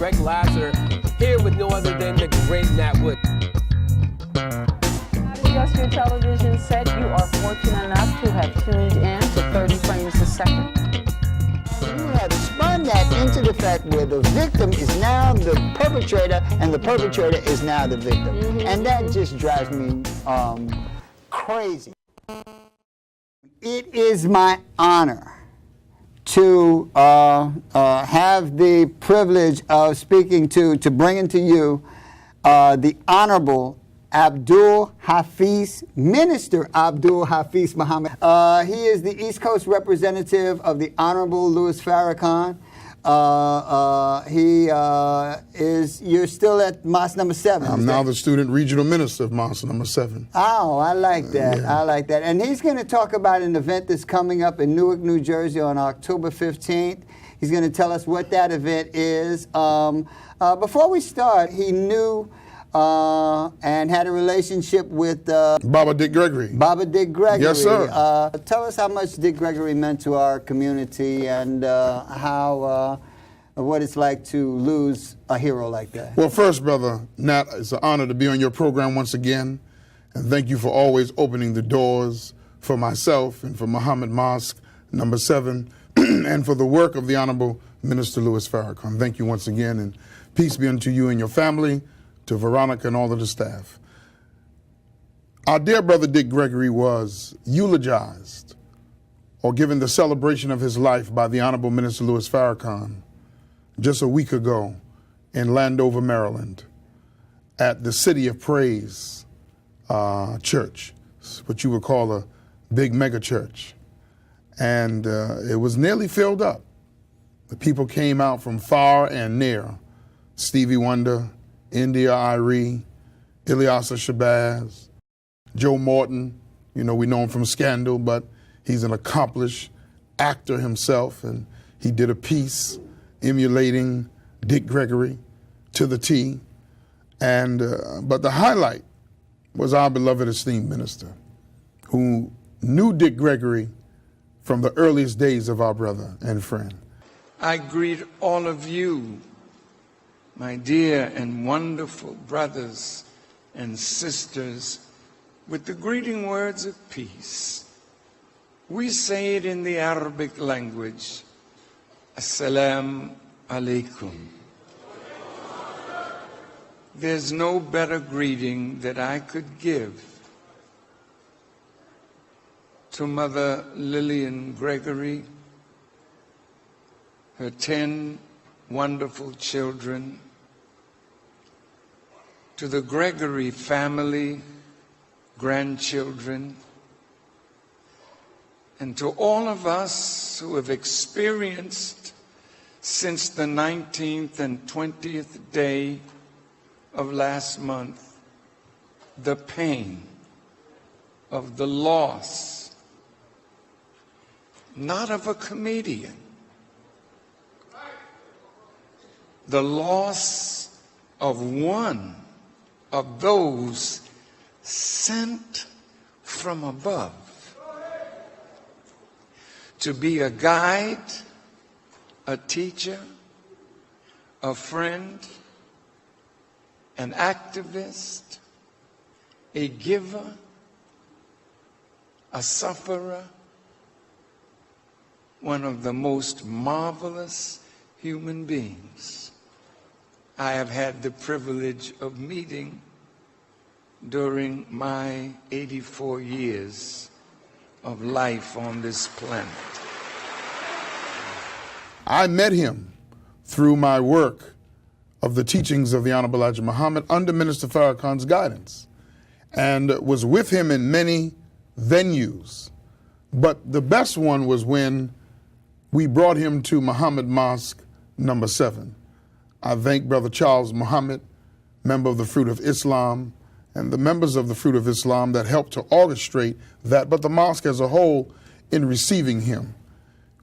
Greg Lazar, here with no other than the great Nat Wood. To adjust your television set, you are fortunate enough to have tuned in to 30 frames a second. You have spun that into the fact where the victim is now the perpetrator and the perpetrator is now the victim. And that just drives me crazy. It is my honor to have the privilege of speaking to bringing to you the Honorable Abdul Hafeez, Minister Abdul Hafeez Muhammad. He is the East Coast representative of the Honorable Louis Farakhan. You're still at Mosque number 7. I'm now the student regional minister of Mosque number 7. Oh, I like that. Yeah. I like that. And he's going to talk about an event that's coming up in Newark, New Jersey on October 15th. He's going to tell us what that event is. Before we start, he knew and had a relationship with Baba Dick Gregory. Baba Dick Gregory. Yes, sir. Tell us how much Dick Gregory meant to our community and what it's like to lose a hero like that. Well, first, Brother Nat, it's an honor to be on your program once again. And thank you for always opening the doors for myself and for Muhammad Mosque number 7 and for the work of the Honorable Minister Louis Farakhan. Thank you once again, and peace be unto you and your family, to Veronica and all of the staff. Our dear brother Dick Gregory was eulogized or given the celebration of his life by the Honorable Minister Louis Farakhan just a week ago in Landover, Maryland, at the City of Praise Church, what you would call a big mega church. And it was nearly filled up. The people came out from far and near. Stevie Wonder, India Irie, Ilyasa Shabazz, Joe Morton. You know, we know him from Scandal, but he's an accomplished actor himself, and he did a piece emulating Dick Gregory to the T. And but the highlight was our beloved esteemed minister, who knew Dick Gregory from the earliest days of our brother and friend. I greet all of you, my dear and wonderful brothers and sisters, with the greeting words of peace. We say it in the Arabic language, Assalamu alaikum. There's no better greeting that I could give to Mother Lillian Gregory, her 10 wonderful children, to the Gregory family, grandchildren, and to all of us who have experienced since the 19th and 20th day of last month the pain of the loss, not of a comedian, the loss of one of those sent from above to be a guide, a teacher, a friend, an activist, a giver, a sufferer, one of the most marvelous human beings I have had the privilege of meeting during my 84 years of life on this planet. I met him through my work of the teachings of the Honorable Elijah Muhammad under Minister Farakhan's guidance, and was with him in many venues. But the best one was when we brought him to Muhammad Mosque number 7. I thank Brother Charles Muhammad, member of the Fruit of Islam, and the members of the Fruit of Islam that helped to orchestrate that, but the mosque as a whole in receiving him.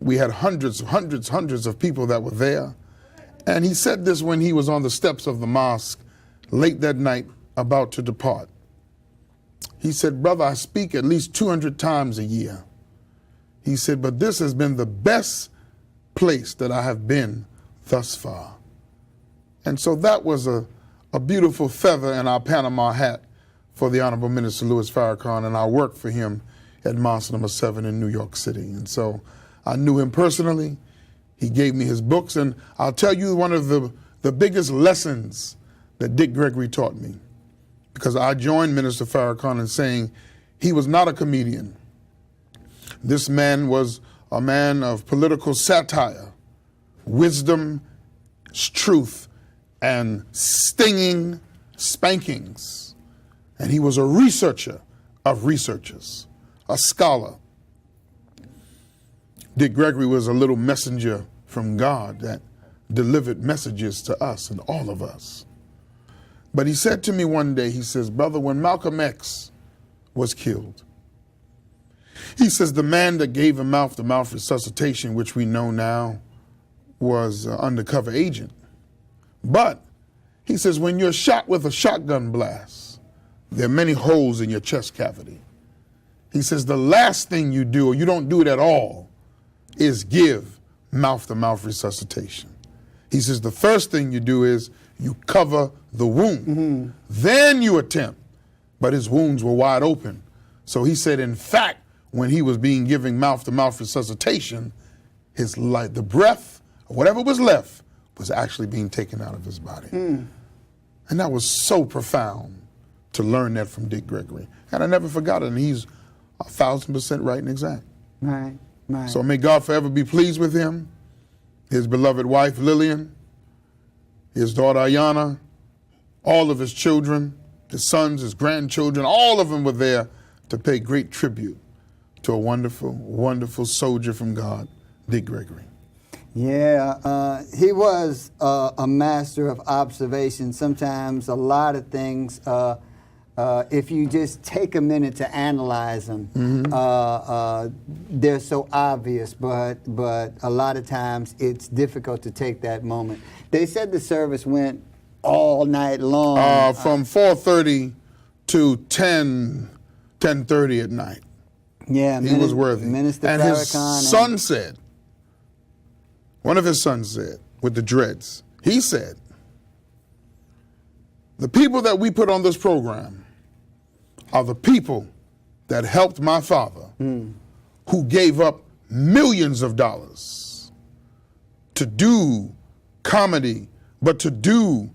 We had hundreds of people that were there. And he said this when he was on the steps of the mosque late that night about to depart. He said, "Brother, I speak at least 200 times a year." He said, "But this has been the best place that I have been thus far." And so that was a beautiful feather in our Panama hat for the Honorable Minister Louis Farakhan, and I worked for him at Mosque number 7 in New York City. And so I knew him personally. He gave me his books, and I'll tell you one of the biggest lessons that Dick Gregory taught me, because I joined Minister Farakhan in saying he was not a comedian. This man was a man of political satire, wisdom, truth, and stinging spankings. And he was a researcher of researchers, a scholar. Dick Gregory was a little messenger from God that delivered messages to us and all of us. But he said to me one day, he says, brother, when Malcolm X was killed, he says the man that gave him mouth-to-mouth resuscitation, which we know now, was an undercover agent. But he says when you're shot with a shotgun blast, there are many holes in your chest cavity. He says the last thing you do, or you don't do it at all, is give mouth-to-mouth resuscitation. He says the first thing you do is you cover the wound. Then you attempt. But his wounds were wide open. So he said, in fact, when he was being given mouth-to-mouth resuscitation, his life, the breath, whatever was left, was actually being taken out of his body. And that was so profound to learn that from Dick Gregory. And I never forgot it, and he's 1,000% right and exact. Right, right. So may God forever be pleased with him, his beloved wife Lillian, his daughter Ayana, all of his children, his sons, his grandchildren, all of them were there to pay great tribute to a wonderful, wonderful soldier from God, Dick Gregory. Yeah, he was a master of observation. Sometimes a lot of things, if you just take a minute to analyze them, they're so obvious, but a lot of times it's difficult to take that moment. They said the service went all night long. From 4:30 to 10:30 at night. Yeah, he was worthy. Minister and Farakhan his son said, one of his sons said, with the dreads, he said, the people that we put on this program are the people that helped my father, who gave up millions of dollars to do comedy, but to do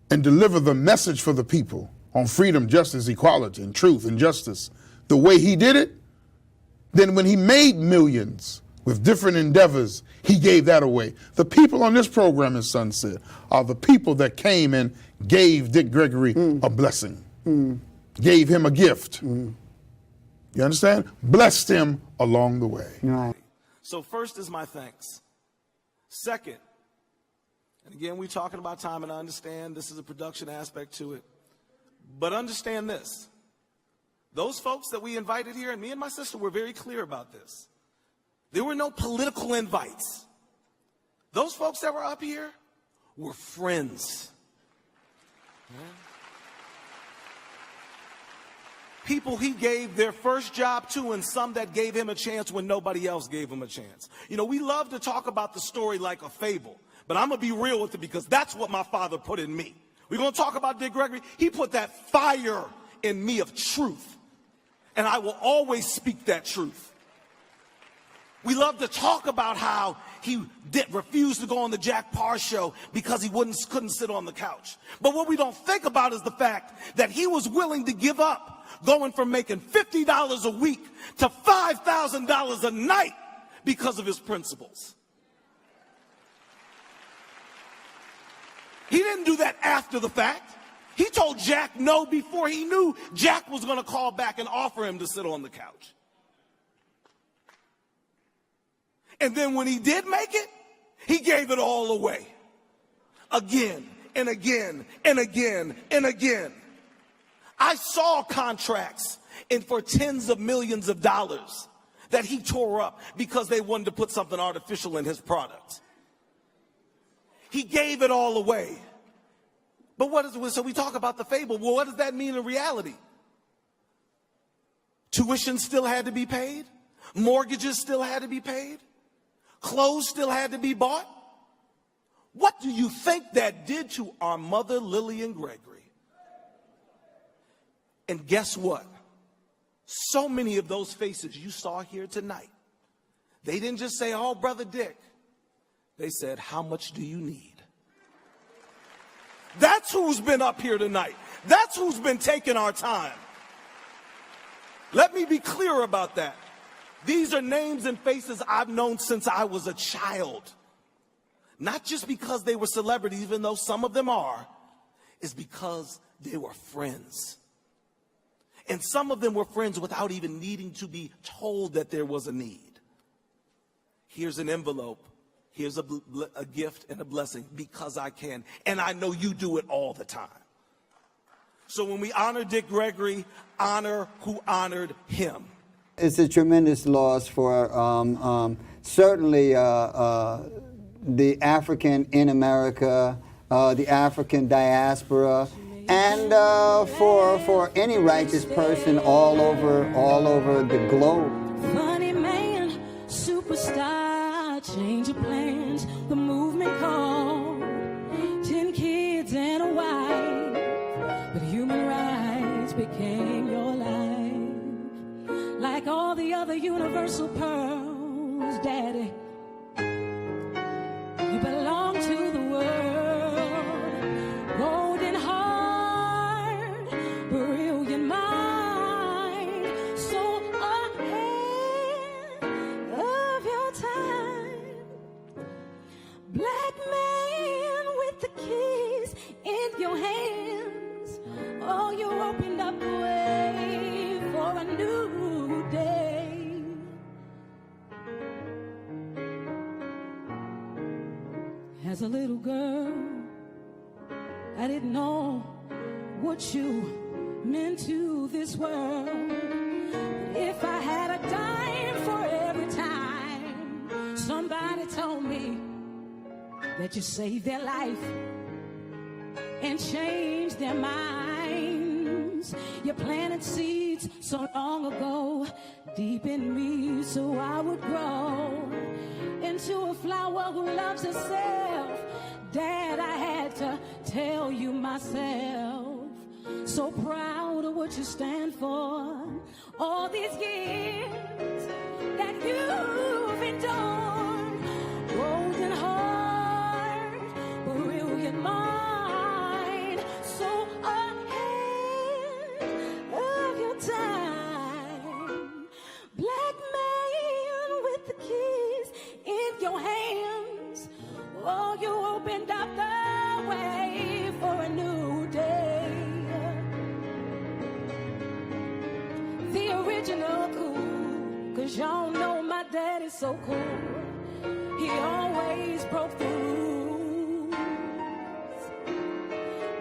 and deliver the message for the people on freedom, justice, equality, and truth and justice the way he did it. Then when he made millions with different endeavors, he gave that away. The people on this program, his son said, are the people that came and gave Dick Gregory a blessing, gave him a gift. You understand? Blessed him along the way. Right. So first is my thanks. Second, and again, we're talking about time, and I understand this is a production aspect to it, but understand this. Those folks that we invited here, and me and my sister were very clear about this, there were no political invites. Those folks that were up here were friends. People he gave their first job to, and some that gave him a chance when nobody else gave him a chance. You know, we love to talk about the story like a fable, but I'm going to be real with it because that's what my father put in me. We're going to talk about Dick Gregory. He put that fire in me of truth, and I will always speak that truth. We love to talk about how he refused to go on the Jack Parr show because he couldn't sit on the couch. But what we don't think about is the fact that he was willing to give up going from making $50 a week to $5,000 a night because of his principles. He didn't do that after the fact. He told Jack no before he knew Jack was going to call back and offer him to sit on the couch. And then when he did make it, he gave it all away. Again and again and again and again. I saw contracts for tens of millions of dollars that he tore up because they wanted to put something artificial in his product. He gave it all away. But so we talk about the fable. Well, what does that mean in reality? Tuition still had to be paid. Mortgages still had to be paid. Clothes still had to be bought. What do you think that did to our mother, Lillian Gregory? And guess what? So many of those faces you saw here tonight, they didn't just say, oh, Brother Dick. They said, how much do you need? That's who's been up here tonight. That's who's been taking our time. Let me be clear about that. These are names and faces I've known since I was a child. Not just because they were celebrities, even though some of them are, is because they were friends. And some of them were friends without even needing to be told that there was a need. Here's an envelope. Here's a gift and a blessing because I can. And I know you do it all the time. So when we honor Dick Gregory, honor who honored him. It's a tremendous loss for certainly the African in America, the African diaspora, and for any righteous person all over the globe. Funny man, superstar, change of plans, the movement called 10 kids and a wife, but human rights became your life. Like all the other universal pearls, Daddy, you belong to the world. Golden heart, brilliant mind, so ahead of your time. Black man with the keys in your hands. Oh, you opened up the way for a new day. As a little girl, I didn't know what you meant to this world. If I had a dime for every time somebody told me that you saved their life and changed their minds. You planted seeds so long ago deep in me, so I would grow into a flower who loves herself. Dad, I had to tell you myself. So proud of what you stand for. All these years that you've endured. Golden heart, brilliant mind, so ahead of your time. Black man with the keys in your hands. Oh, you opened up the way for a new day. The original cool, 'cause y'all know my daddy's so cool. He always broke the rules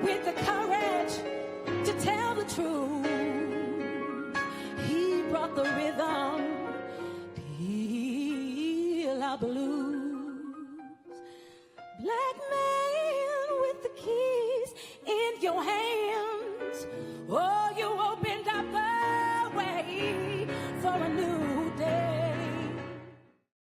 with the courage to tell the truth. He brought the rhythm to heal our blues. Black man with the keys in your hand.